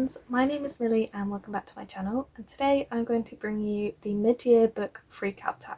friends, my name is Millie and welcome back to my channel, and today I'm going to bring you the mid-year book freakout tag.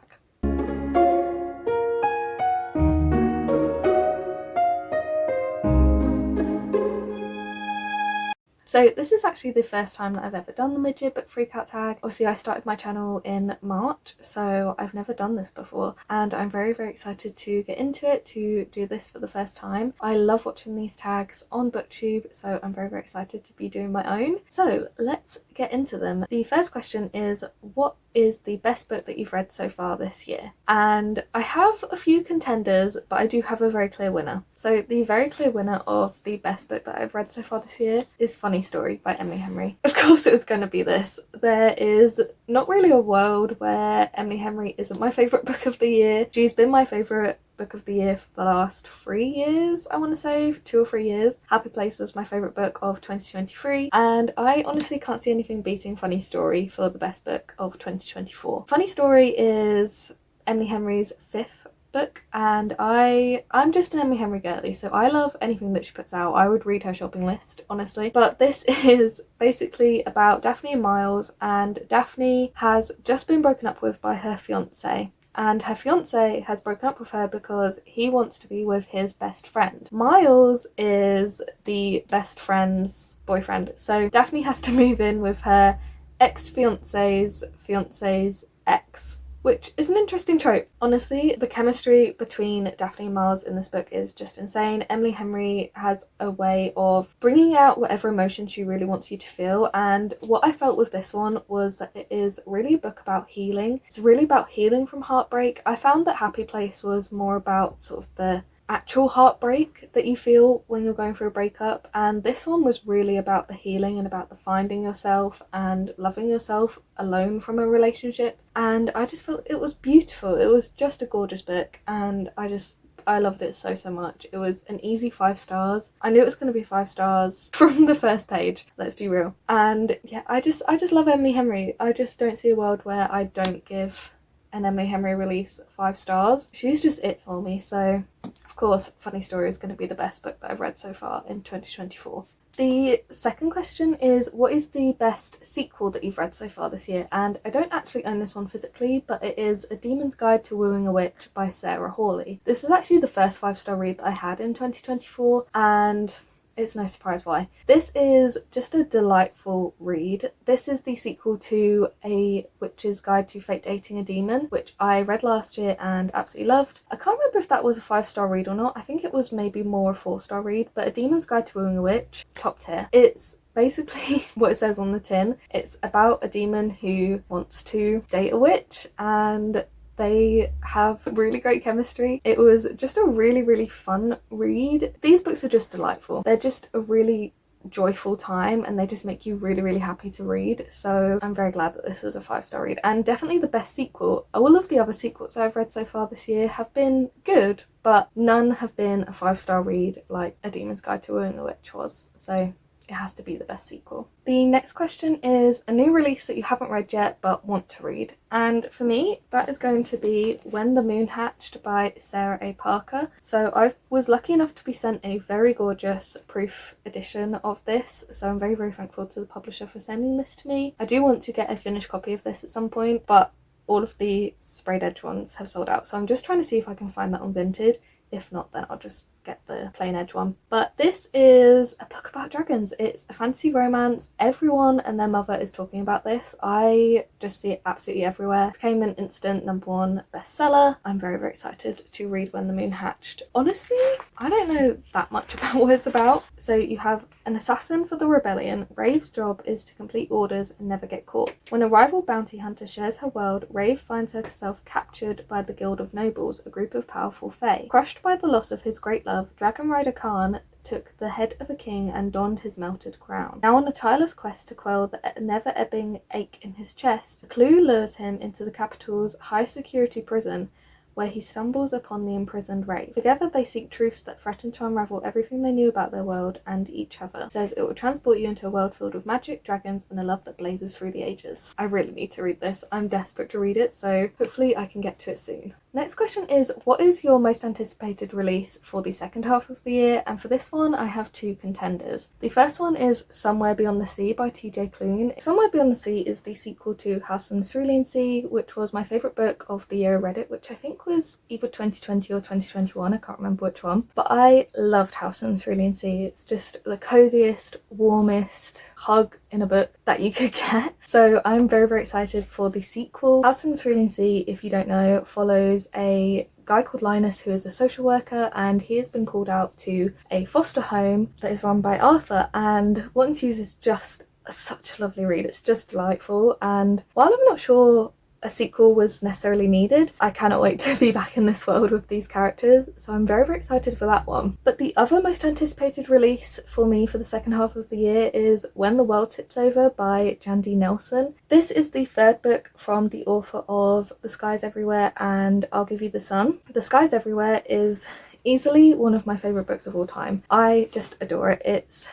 So this is actually the first time that I've ever done the mid-year book freakout tag. Obviously I started my channel in March, so I've never done this before and I'm very excited to get into it, to do this for the first time. I love watching these tags on BookTube, so I'm very excited to be doing my own. So let's get into them. The first question is, what is the best book that you've read so far this year? And I have a few contenders, but I do have a very clear winner. So the very clear winner of the best book that I've read so far this year is Funny Story by Emily Henry. Of course it was going to be this. There is not really a world where Emily Henry isn't my favourite book of the year. She's been my favourite book of the year for the last 3 years, I want to say, 2 or 3 years. Happy Place was my favourite book of 2023, and I honestly can't see anything beating Funny Story for the best book of 2024. Funny Story is Emily Henry's 5th book, and I'm just an Emily Henry girly, so I love anything that she puts out. I would read her shopping list, honestly. But this is basically about Daphne and Miles, and Daphne has just been broken up with by her fiance. And her fiance has broken up with her because he wants to be with his best friend. Miles is the best friend's boyfriend, so Daphne has to move in with her ex-fiance's fiance's ex, which is an interesting trope. Honestly, the chemistry between Daphne and Miles in this book is just insane. Emily Henry has a way of bringing out whatever emotion she really wants you to feel, and what I felt with this one was that it is really a book about healing. It's really about healing from heartbreak. I found that Happy Place was more about sort of the actual heartbreak that you feel when you're going through a breakup, and this one was really about the healing and about the finding yourself and loving yourself alone from a relationship. And I just felt it was beautiful. It was just a gorgeous book, and I loved it so much. It was an easy 5 stars. I knew it was going to be 5 stars from the first page, let's be real. And yeah, I just love Emily Henry. I just don't see a world where I don't give an Emily Henry release 5 stars. She's just it for me. So of course Funny Story is going to be the best book that I've read so far in 2024. The second question is, what is the best sequel that you've read so far this year? And I don't actually own this one physically, but it is A Demon's Guide to Wooing a Witch by Sarah Hawley. This is actually the first 5-star read that I had in 2024, and it's no surprise why. This is just a delightful read. This is the sequel to A Witch's Guide to Fate Dating a Demon, which I read last year and absolutely loved. I can't remember if that was a 5-star read or not. I think it was maybe more a 4-star read, but A Demon's Guide to Wooing a Witch, top tier. It's basically what it says on the tin. It's about a demon who wants to date a witch, and they have really great chemistry. It was just a really fun read. These books are just delightful. They're just a really joyful time, and they just make you really happy to read. So I'm very glad that this was a 5-star read, and definitely the best sequel. All of the other sequels I've read so far this year have been good, but none have been a 5-star read like A Demon's Guide to Wooing a Witch was. So it has to be the best sequel. The next question is a new release that you haven't read yet but want to read. And for me, that is going to be When the Moon Hatched by Sarah A. Parker. So I was lucky enough to be sent a very gorgeous proof edition of this, so I'm very thankful to the publisher for sending this to me. I do want to get a finished copy of this at some point, but all of the sprayed edge ones have sold out, so I'm just trying to see if I can find that on Vinted. If not, then I'll just get the plain edge one. But this is a book about dragons. It's a fantasy romance. Everyone and their mother is talking about this. I just see it absolutely everywhere. It became an instant #1 bestseller. I'm very excited to read When the Moon Hatched. Honestly, I don't know that much about what it's about. So you have an assassin for the rebellion. Rave's job is to complete orders and never get caught. When a rival bounty hunter shares her world, Rave finds herself captured by the Guild of Nobles, a group of powerful fae. Crushed by the loss of his great love, Dragon Rider Khan took the head of a king and donned his melted crown. Now on a tireless quest to quell the never-ebbing ache in his chest, a clue lures him into the capital's high-security prison, where he stumbles upon the imprisoned Wraith. Together they seek truths that threaten to unravel everything they knew about their world and each other. It says it will transport you into a world filled with magic, dragons, and a love that blazes through the ages. I really need to read this. I'm desperate to read it, so hopefully I can get to it soon. Next question is, what is your most anticipated release for the second half of the year? And for this one, I have two contenders. The first one is Somewhere Beyond the Sea by TJ Klune. Somewhere Beyond the Sea is the sequel to House in the Cerulean Sea, which was my favourite book of the year I read it, which I think was either 2020 or 2021, I can't remember which one. But I loved House in the Cerulean Sea. It's just the coziest, warmest hug in a book that you could get. So I'm very, very excited for the sequel. House in the Cerulean Sea, if you don't know, follows a guy called Linus who is a social worker, and he has been called out to a foster home that is run by Arthur, and What Ensues is just such a lovely read. It's just delightful, and while I'm not sure a sequel was necessarily needed, I cannot wait to be back in this world with these characters, so I'm very, very excited for that one. But the other most anticipated release for me for the second half of the year is When the World Tips Over by Jandy Nelson. This is the third book from the author of The Skies Everywhere and I'll Give You the Sun. The Skies Everywhere is easily one of my favourite books of all time. I just adore it.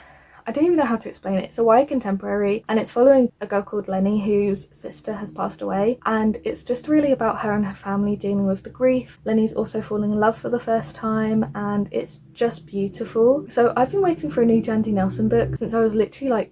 I don't even know how to explain it. It's a YA contemporary, and it's following a girl called Lenny whose sister has passed away, and it's just really about her and her family dealing with the grief. Lenny's also falling in love for the first time, and it's just beautiful. So I've been waiting for a new Jandy Nelson book since I was literally like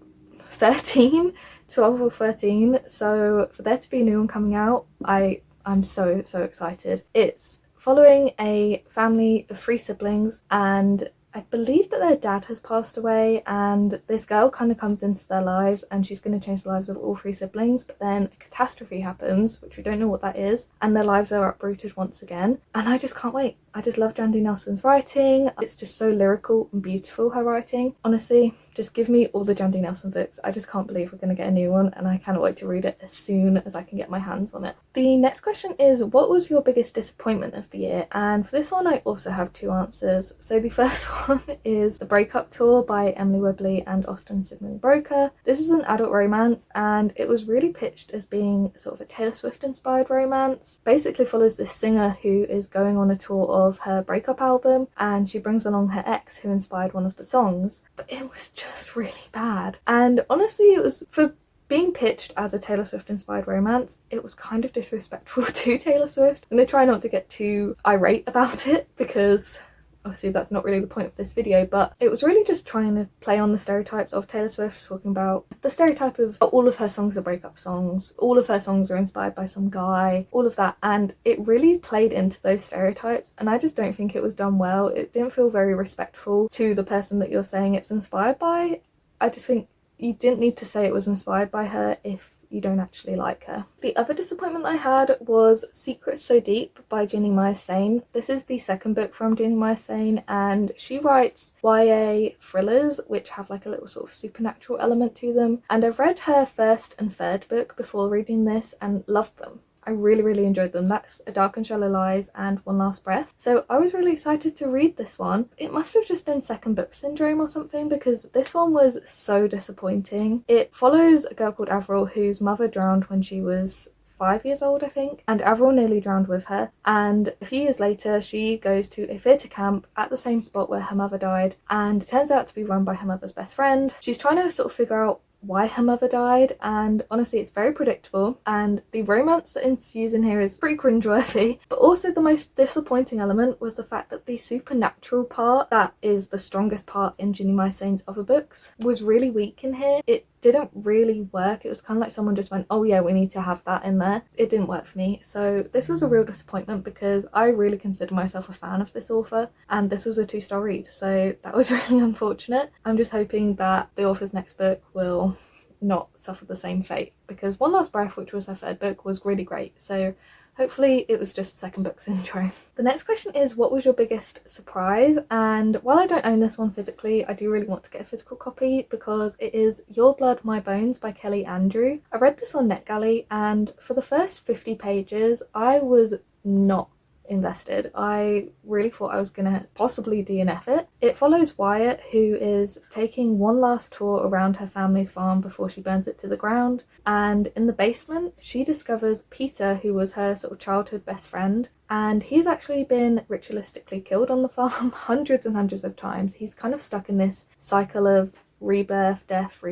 12 or 13, so for there to be a new one coming out, I'm so excited. It's following a family of 3 siblings, and I believe that their dad has passed away, and this girl kind of comes into their lives and she's going to change the lives of all 3 siblings, but then a catastrophe happens, which we don't know what that is, and their lives are uprooted once again. And I just can't wait. I just love Jandy Nelson's writing. It's just so lyrical and beautiful, her writing. Honestly, just give me all the Jandy Nelson books. I just can't believe we're going to get a new one, and I cannot wait to read it as soon as I can get my hands on it. The next question is, what was your biggest disappointment of the year? And for this one, I also have 2 answers. So the first one is The Breakup Tour by Emily Whibley and Austin Sigmund Broker. This is an adult romance, and it was really pitched as being sort of a Taylor Swift inspired romance. Basically follows this singer who is going on a tour of her breakup album, and she brings along her ex who inspired one of the songs, but it was just really bad. And honestly, it was, for being pitched as a Taylor Swift inspired romance, it was kind of disrespectful to Taylor Swift. I'm going to try not to get too irate about it, because obviously that's not really the point of this video, but it was really just trying to play on the stereotypes of Taylor Swift, talking about the stereotype of all of her songs are breakup songs, all of her songs are inspired by some guy, all of that, and it really played into those stereotypes, and I just don't think it was done well. It didn't feel very respectful to the person that you're saying it's inspired by. I just think you didn't need to say it was inspired by her if you don't actually like her. The other disappointment I had was Secrets So Deep by Ginny Myers Sane. This is the second book from Ginny Myers Sane, and she writes YA thrillers which have like a little sort of supernatural element to them, and I've read her first and third book before reading this and loved them. I really enjoyed them. That's A Dark and Shallow Lies and One Last Breath. So I was really excited to read this one. It must have just been second book syndrome or something, because this one was so disappointing. It follows a girl called Avril whose mother drowned when she was 5 years old, I think, and Avril nearly drowned with her, and a few years later she goes to a theatre camp at the same spot where her mother died, and it turns out to be run by her mother's best friend. She's trying to sort of figure out why her mother died, and honestly it's very predictable, and the romance that ensues in here is pretty cringeworthy. But also the most disappointing element was the fact that the supernatural part, that is the strongest part in Ginny Myers Sane's other books, was really weak in here. It didn't really work. It was kind of like someone just went, oh yeah, we need to have that in there. It didn't work for me, so this was a real disappointment, because I really consider myself a fan of this author, and this was a 2-star read, so that was really unfortunate. I'm just hoping that the author's next book will not suffer the same fate, because One Last Breath, which was her third book, was really great, so hopefully it was just second book syndrome. The next question is, what was your biggest surprise? And while I don't own this one physically, I do really want to get a physical copy, because it is Your Blood, My Bones by Kelly Andrew. I read this on NetGalley, and for the first 50 pages I was not invested. I really thought I was gonna possibly DNF it. It follows Wyatt, who is taking one last tour around her family's farm before she burns it to the ground, and in the basement she discovers Peter, who was her sort of childhood best friend, and he's actually been ritualistically killed on the farm hundreds and hundreds of times. He's kind of stuck in this cycle of rebirth, death,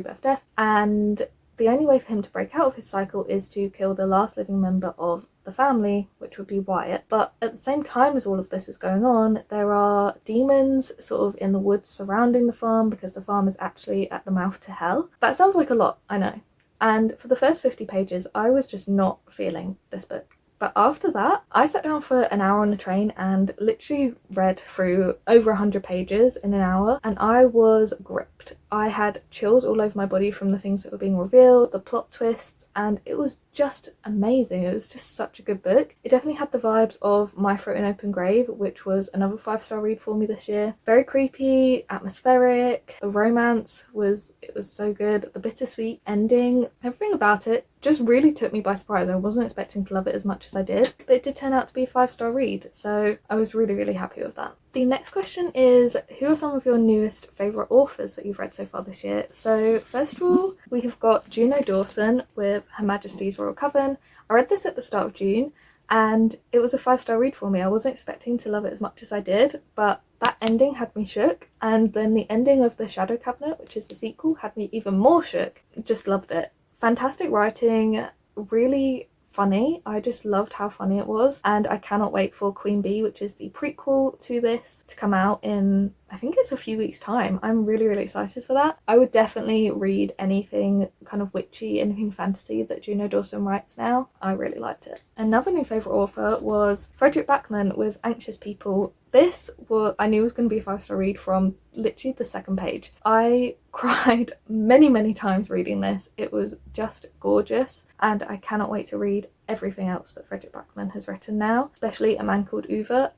and the only way for him to break out of his cycle is to kill the last living member of the family, which would be Wyatt. But at the same time as all of this is going on, there are demons sort of in the woods surrounding the farm, because the farm is actually at the mouth to hell. That sounds like a lot, I know. And for the first 50 pages, I was just not feeling this book. But after that, I sat down for an hour on the train and literally read through over 100 pages in an hour, and I was gripped. I had chills all over my body from the things that were being revealed, the plot twists, and it was just amazing. It was just such a good book. It definitely had the vibes of My Throat, an Open Grave, which was another 5-star read for me this year. Very creepy, atmospheric, the romance was so good, the bittersweet ending, everything about it just really took me by surprise. I wasn't expecting to love it as much as I did, but it did turn out to be a 5-star read, so I was really happy with that. The next question is, who are some of your newest favourite authors that you've read so far this year? So first of all, we have got Juno Dawson with Her Majesty's Royal Coven. I read this at the start of June and it was a 5-star read for me. I wasn't expecting to love it as much as I did, but that ending had me shook, and then the ending of The Shadow Cabinet, which is the sequel, had me even more shook. Just loved it. Fantastic writing, really funny. I just loved how funny it was, and I cannot wait for Queen Bee, which is the prequel to this, to come out in, I think it's a few weeks' time. I'm really excited for that. I would definitely read anything kind of witchy, anything fantasy that Juno Dawson writes now. I really liked it. Another new favourite author was Frederick Backman with Anxious People. This I knew was going to be a 5-star read from literally the second page. I cried many times reading this. It was just gorgeous, and I cannot wait to read everything else that Frederick Backman has written now, especially A Man Called Uva.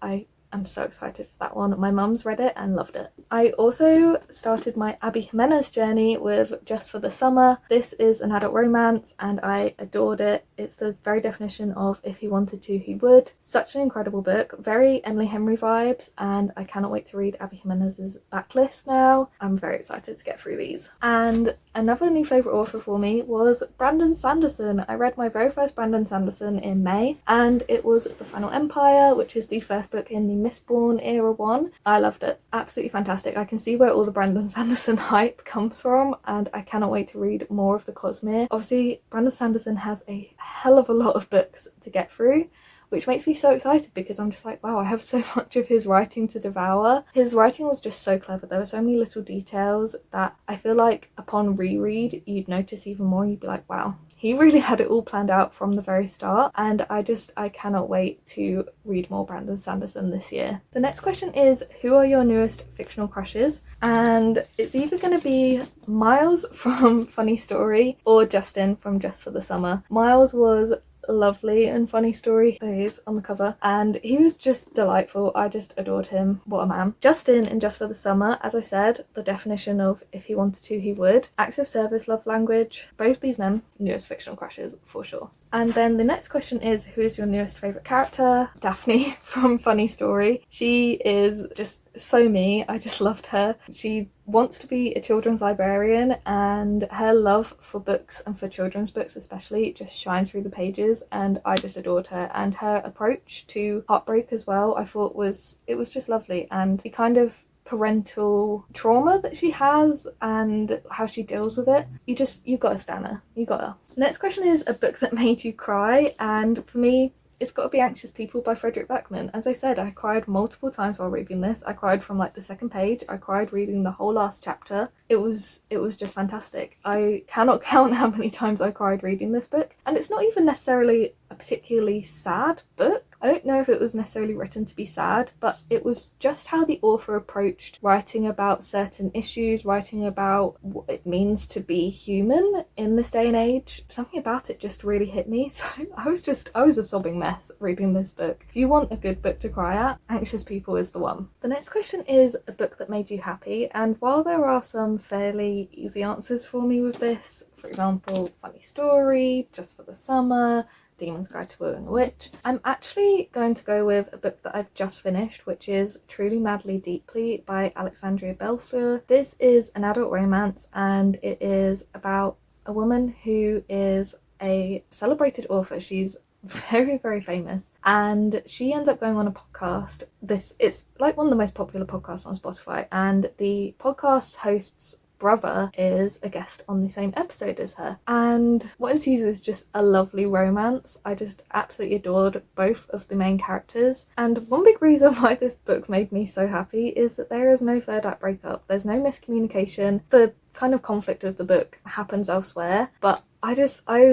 I'm so excited for that one. My mum's read it and loved it. I also started my Abby Jimenez journey with Just for the Summer. This is an adult romance and I adored it. It's the very definition of if he wanted to, he would. Such an incredible book. Very Emily Henry vibes, and I cannot wait to read Abby Jimenez's backlist now. I'm very excited to get through these. And another new favourite author for me was Brandon Sanderson. I read my very first Brandon Sanderson in May, and it was The Final Empire, which is the first book in the Mistborn era one. I loved it. Absolutely fantastic. I can see where all the Brandon Sanderson hype comes from, and I cannot wait to read more of the Cosmere. Obviously, Brandon Sanderson has a hell of a lot of books to get through, which makes me so excited because I'm just like, wow, I have so much of his writing to devour. His writing was just so clever. There were so many little details that I feel like upon reread you'd notice even more. You'd be like, wow, he really had it all planned out from the very start, and I cannot wait to read more Brandon Sanderson this year. The next question is, who are your newest fictional crushes? And it's either going to be Miles from Funny Story or Justin from Just for the Summer. Miles was lovely and funny story. There he is on the cover, and he was just delightful. I just adored him. What a man. Justin in Just for the Summer, as I said, the definition of if he wanted to, he would. Acts of service, love language. Both these men, newest fictional crushes for sure. And then the next question is, who is your newest favourite character? Daphne from Funny Story. She is just so me. I just loved her. She wants to be a children's librarian, and her love for books and for children's books especially just shines through the pages, and I just adored her. And her approach to heartbreak as well, I thought was just lovely, and the kind of parental trauma that she has and how she deals with it, you gotta stan her. You gotta. Next question is a book that made you cry, and for me it's got to be Anxious People by Frederick Backman. As I said, I cried multiple times while reading this. I cried from like the second page. I cried reading the whole last chapter. It was just fantastic. I cannot count how many times I cried reading this book, and it's not even necessarily a particularly sad book. I don't know if it was necessarily written to be sad, but it was just how the author approached writing about certain issues, writing about what it means to be human in this day and age. Something about it just really hit me, so I was a sobbing mess reading this book. If you want a good book to cry at, Anxious People is the one. The next question is a book that made you happy, and while there are some fairly easy answers for me with this, for example, Funny Story, Just for the Summer, Demon's Guide to Wooing a Witch. I'm actually going to go with a book that I've just finished, which is Truly Madly Deeply by Alexandria Bellefleur. This is an adult romance, and it is about a woman who is a celebrated author. She's very, very famous, and she ends up going on a podcast. It's like one of the most popular podcasts on Spotify, and the podcast host's brother is a guest on the same episode as her, and what ensues is just a lovely romance. I just absolutely adored both of the main characters, and one big reason why this book made me so happy is that there is no third act breakup. There's no miscommunication. The kind of conflict of the book happens elsewhere, but I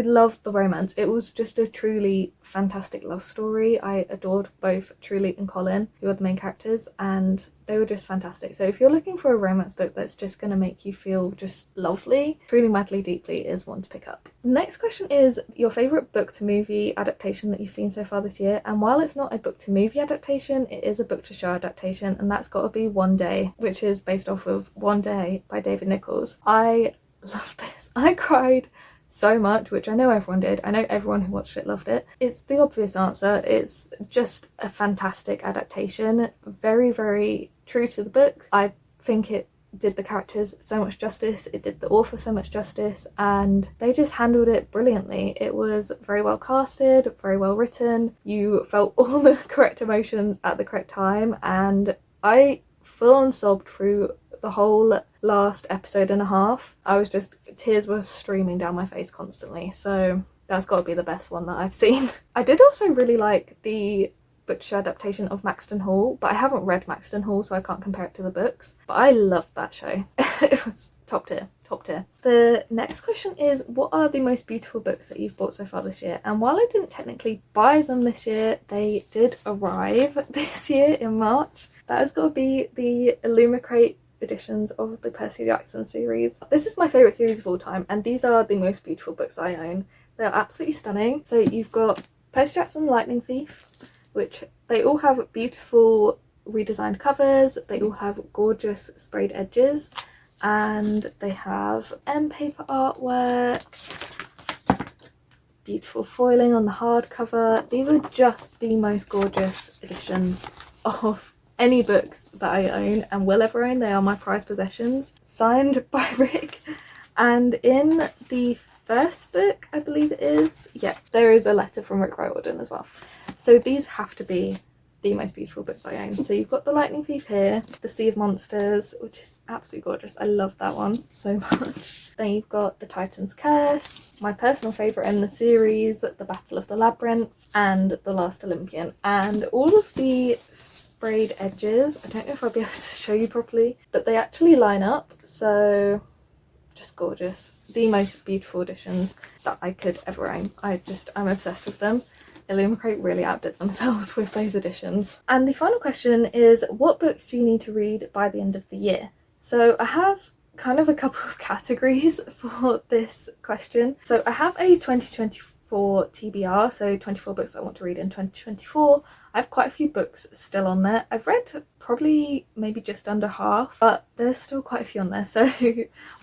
loved the romance. It was just a truly fantastic love story. I adored both Truly and Colin, who are the main characters, and they were just fantastic. So if you're looking for a romance book that's just going to make you feel just lovely, Truly Madly Deeply is one to pick up. Next question is your favourite book to movie adaptation that you've seen so far this year, and while it's not a book to movie adaptation, it is a book to show adaptation, and that's got to be One Day, which is based off of One Day by David Nichols. I love this. I cried so much, which I know everyone did. I know everyone who watched it loved it. It's the obvious answer. It's just a fantastic adaptation. Very, very true to the book. I think it did the characters so much justice, it did the author so much justice, and they just handled it brilliantly. It was very well casted, very well written. You felt all the correct emotions at the correct time, and I full on sobbed through the whole last episode and a half. Tears were streaming down my face constantly, so that's got to be the best one that I've seen. I did also really like the butch adaptation of Maxton Hall, but I haven't read Maxton Hall, so I can't compare it to the books, but I loved that show. It was top tier. The next question is, what are the most beautiful books that you've bought so far this year? And while I didn't technically buy them this year, they did arrive this year in March. That has got to be the Illumicrate editions of the Percy Jackson series. This is my favourite series of all time, and these are the most beautiful books I own. They're absolutely stunning. So you've got Percy Jackson Lightning Thief, which they all have beautiful redesigned covers, they all have gorgeous sprayed edges, and they have M paper artwork, beautiful foiling on the hardcover. These are just the most gorgeous editions of any books that I own and will ever own. They are my prized possessions, signed by Rick. And in the first book, I believe it is, yeah, there is a letter from Rick Riordan as well. So these have to be the most beautiful books I own. So you've got the Lightning Thief here, the Sea of Monsters, which is absolutely gorgeous. I love that one so much. Then you've got the Titan's Curse, my personal favourite in the series, the Battle of the Labyrinth, and the Last Olympian. And all of the sprayed edges, I don't know if I'll be able to show you properly, but they actually line up, so just gorgeous. The most beautiful editions that I could ever own. I'm obsessed with them. Illumicrate really outdid themselves with those editions. And the final question is, what books do you need to read by the end of the year? So I have kind of a couple of categories for this question. So I have a 2024 TBR, so 24 books I want to read in 2024. I have quite a few books still on there. I've read probably maybe just under half, but there's still quite a few on there. So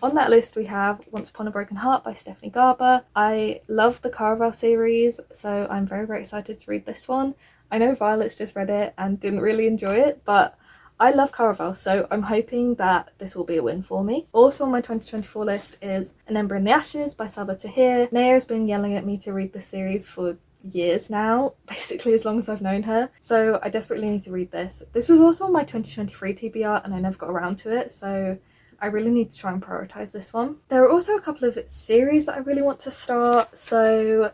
on that list we have Once Upon a Broken Heart by Stephanie Garber. I love the Caraval series, so I'm very, very excited to read this one. I know Violet's just read it and didn't really enjoy it, but I love Caraval, so I'm hoping that this will be a win for me. Also on my 2024 list is An Ember in the Ashes by Sabaa Tahir. Naya has been yelling at me to read this series for years now, basically as long as I've known her, so I desperately need to read this. This was also on my 2023 TBR and I never got around to it, so I really need to try and prioritise this one. There are also a couple of series that I really want to start, so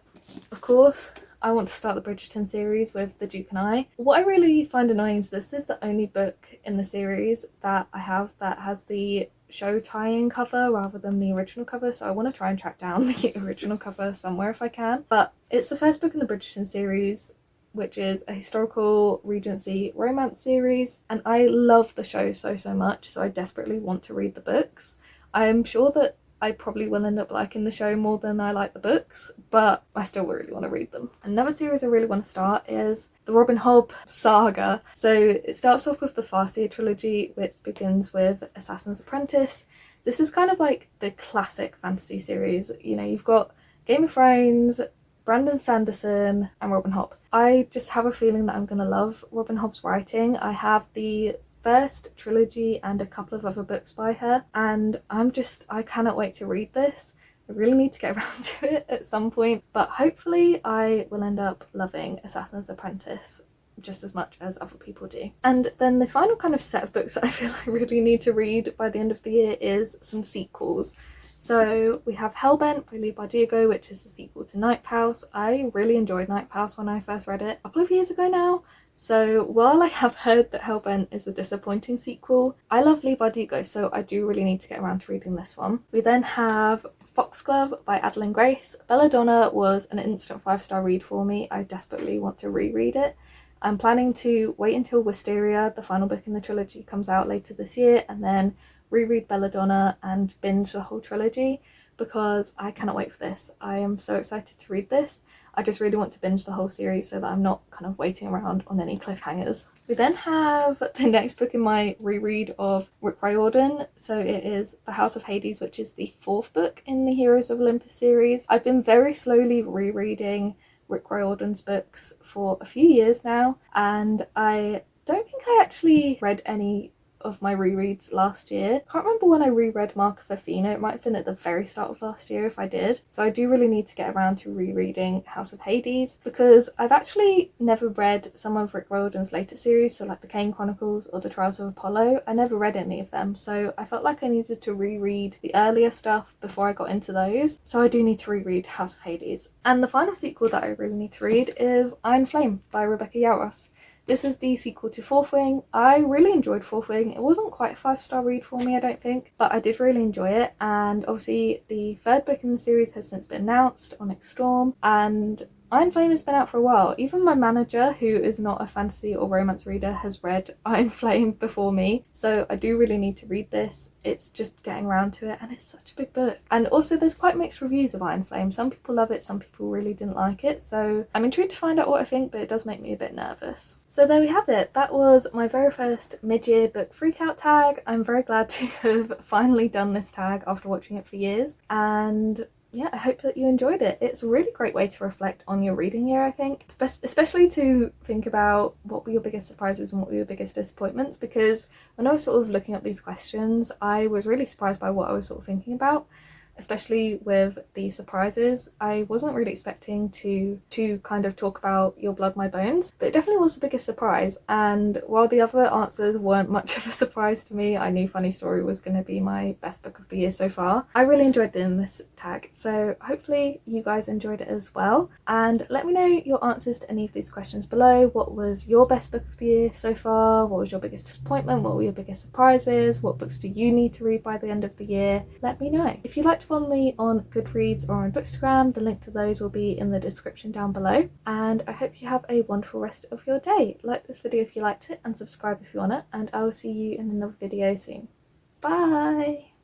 of course I want to start the Bridgerton series with The Duke and I. What I really find annoying is this is the only book in the series that I have that has the show tie-in cover rather than the original cover, so I want to try and track down the original cover somewhere if I can. But it's the first book in the Bridgerton series, which is a historical Regency romance series, and I love the show so much, so I desperately want to read the books. I'm sure that I probably will end up liking the show more than I like the books, but I still really want to read them. Another series I really want to start is the Robin Hobb saga. So it starts off with the Farseer trilogy, which begins with Assassin's Apprentice. This is kind of like the classic fantasy series. You know, you've got Game of Thrones, Brandon Sanderson and Robin Hobb. I just have a feeling that I'm going to love Robin Hobb's writing. I have the first trilogy and a couple of other books by her, and I cannot wait to read this. I really need to get around to it at some point, but hopefully I will end up loving Assassin's Apprentice just as much as other people do. And then the final kind of set of books that I feel I really need to read by the end of the year is some sequels. So we have Hellbent by Lee Bardugo, which is the sequel to Ninth House. I really enjoyed Ninth House when I first read it a couple of years ago now. So while I have heard that Hellbent is a disappointing sequel, I love Lee Bardugo, so I do really need to get around to reading this one. We then have Foxglove by Adeline Grace. Belladonna was an instant 5-star read for me. I desperately want to reread it. I'm planning to wait until Wisteria, the final book in the trilogy, comes out later this year, and then reread Belladonna and binge the whole trilogy, because I cannot wait for this. I am so excited to read this. I just really want to binge the whole series so that I'm not kind of waiting around on any cliffhangers. We then have the next book in my reread of Rick Riordan. So it is The House of Hades, which is the 4th book in the Heroes of Olympus series. I've been very slowly rereading Rick Riordan's books for a few years now, and I don't think I actually read any of my rereads last year. Can't remember when I reread Mark of Athena. It might have been at the very start of last year if I did. So I do really need to get around to rereading House of Hades, because I've actually never read some of Rick Riordan's later series, so like the Kane Chronicles or the Trials of Apollo. I never read any of them, so I felt like I needed to reread the earlier stuff before I got into those. So I do need to reread House of Hades. And the final sequel that I really need to read is Iron Flame by Rebecca Yarros. This is the sequel to Fourth Wing. I really enjoyed Fourth Wing. It wasn't quite a 5-star read for me, I don't think, but I did really enjoy it. And obviously the 3rd book in the series has since been announced, Onyx Storm, and Iron Flame has been out for a while. Even my manager, who is not a fantasy or romance reader, has read Iron Flame before me, so I do really need to read this. It's just getting around to it, and it's such a big book. And also there's quite mixed reviews of Iron Flame. Some people love it, some people really didn't like it, so I'm intrigued to find out what I think, but it does make me a bit nervous. So there we have it. That was my very first mid-year book freakout tag. I'm very glad to have finally done this tag after watching it for years, and yeah, I hope that you enjoyed it. It's a really great way to reflect on your reading year, I think, especially to think about what were your biggest surprises and what were your biggest disappointments, because when I was sort of looking at these questions, I was really surprised by what I was sort of thinking about, especially with the surprises. I wasn't really expecting to kind of talk about Your Blood, My Bones, but it definitely was the biggest surprise. And while the other answers weren't much of a surprise to me, I knew Funny Story was going to be my best book of the year so far. I really enjoyed doing this tag, so hopefully you guys enjoyed it as well. And let me know your answers to any of these questions below. What was your best book of the year so far? What was your biggest disappointment? What were your biggest surprises? What books do you need to read by the end of the year? Let me know. If you'd like to follow me on Goodreads or on Bookstagram, the link to those will be in the description down below. And I hope you have a wonderful rest of your day. Like this video if you liked it, and subscribe if you want it, and I will see you in another video soon. Bye!